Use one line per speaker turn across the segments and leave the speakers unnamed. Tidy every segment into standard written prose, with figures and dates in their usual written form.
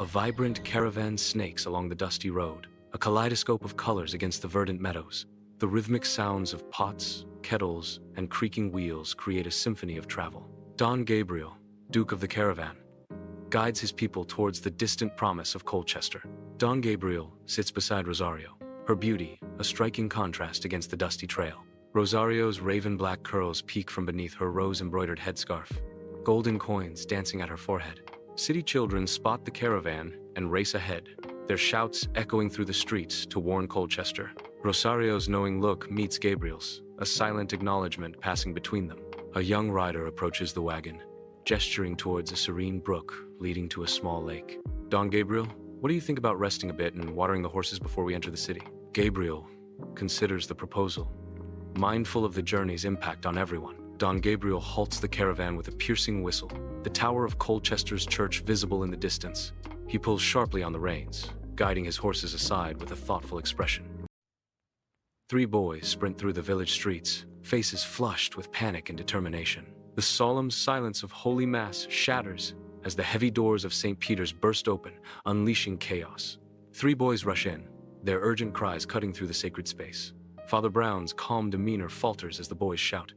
A vibrant caravan snakes along the dusty road, a kaleidoscope of colors against the verdant meadows. The rhythmic sounds of pots, kettles, and creaking wheels create a symphony of travel. Don Gabriel, Duke of the Caravan, guides his people towards the distant promise of Colchester. Don Gabriel sits beside Rosario, her beauty a striking contrast against the dusty trail. Rosario's raven-black curls peek from beneath her rose-embroidered headscarf, golden coins dancing at her forehead. City children spot the caravan and race ahead, their shouts echoing through the streets to warn Colchester. Rosario's knowing look meets Gabriel's, a silent acknowledgement passing between them. A young rider approaches the wagon, gesturing towards a serene brook leading to a small lake. Don Gabriel, what do you think about resting a bit and watering the horses before we enter the city? Gabriel considers the proposal, mindful of the journey's impact on everyone. Don Gabriel halts the caravan with a piercing whistle, the tower of Colchester's church visible in the distance. He pulls sharply on the reins, guiding his horses aside with a thoughtful expression. Three boys sprint through the village streets, faces flushed with panic and determination. The solemn silence of Holy Mass shatters as the heavy doors of St. Peter's burst open, unleashing chaos. Three boys rush in, their urgent cries cutting through the sacred space. Father Brown's calm demeanor falters as the boys shout,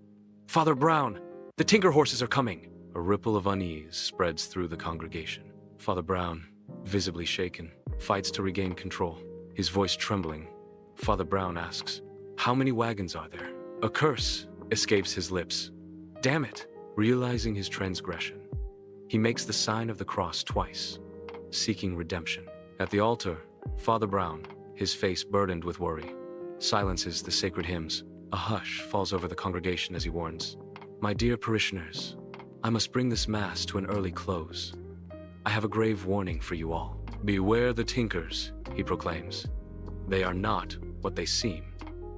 "Father Brown, the Tinker horses are coming!" A ripple of unease spreads through the congregation. Father Brown, visibly shaken, fights to regain control. His voice trembling, Father Brown asks, "How many wagons are there?" A curse escapes his lips. Damn it! Realizing his transgression, he makes the sign of the cross twice, seeking redemption. At the altar, Father Brown, his face burdened with worry, silences the sacred hymns. A hush falls over the congregation as he warns, "My dear parishioners, I must bring this Mass to an early close. I have a grave warning for you all. Beware the Tinkers," he proclaims. "They are not what they seem.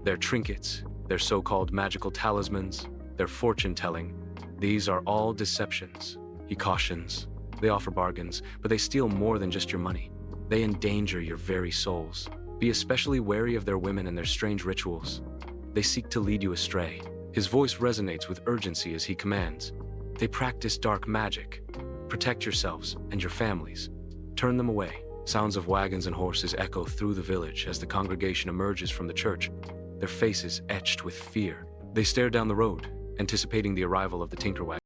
Their trinkets, their so-called magical talismans, their fortune-telling, these are all deceptions," he cautions. "They offer bargains, but they steal more than just your money. They endanger your very souls. Be especially wary of their women and their strange rituals. They seek to lead you astray." His voice resonates with urgency as he commands, "They practice dark magic. Protect yourselves and your families. Turn them away." Sounds of wagons and horses echo through the village as the congregation emerges from the church, their faces etched with fear. They stare down the road, anticipating the arrival of the Tinker wagon.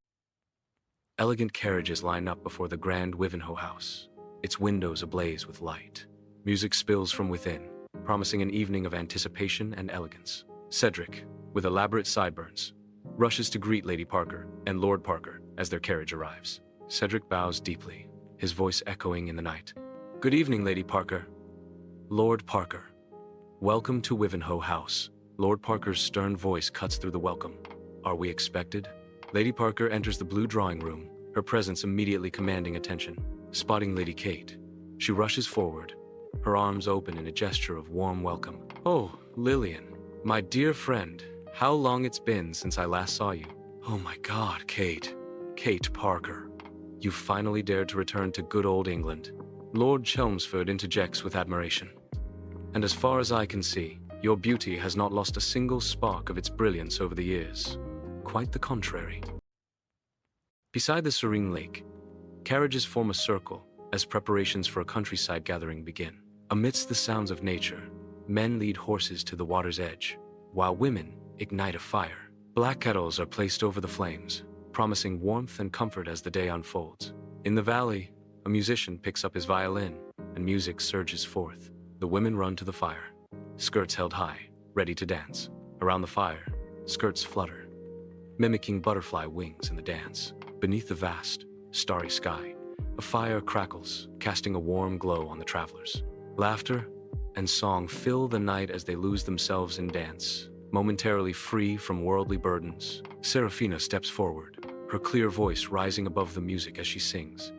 Elegant carriages line up before the grand Wivenhoe house, its windows ablaze with light. Music spills from within, promising an evening of anticipation and elegance. Cedric, with elaborate sideburns, rushes to greet Lady Parker and Lord Parker as their carriage arrives. Cedric bows deeply, his voice echoing in the night. "Good evening, Lady Parker." "Lord Parker, welcome to Wivenhoe House." Lord Parker's stern voice cuts through the welcome. "Are we expected?" Lady Parker enters the blue drawing room, her presence immediately commanding attention. Spotting Lady Kate, she rushes forward, her arms open in a gesture of warm welcome. "Oh, Lilian, my dear friend, how long it's been since I last saw you." "Oh my God, Kate. Kate Parker. You finally dared to return to good old England." Lord Chelmsford interjects with admiration. "And as far as I can see, your beauty has not lost a single spark of its brilliance over the years. Quite the contrary." Beside the serene lake, carriages form a circle as preparations for a countryside gathering begin. Amidst the sounds of nature, men lead horses to the water's edge, while women ignite a fire. Black kettles are placed over the flames, promising warmth and comfort as the day unfolds. In the valley, a musician picks up his violin, and music surges forth. The women run to the fire, skirts held high, ready to dance. Around the fire, skirts flutter, mimicking butterfly wings in the dance. Beneath the vast, starry sky, a fire crackles, casting a warm glow on the travelers. Laughter and song fill the night as they lose themselves in dance, momentarily free from worldly burdens. Serafina steps forward, her clear voice rising above the music as she sings.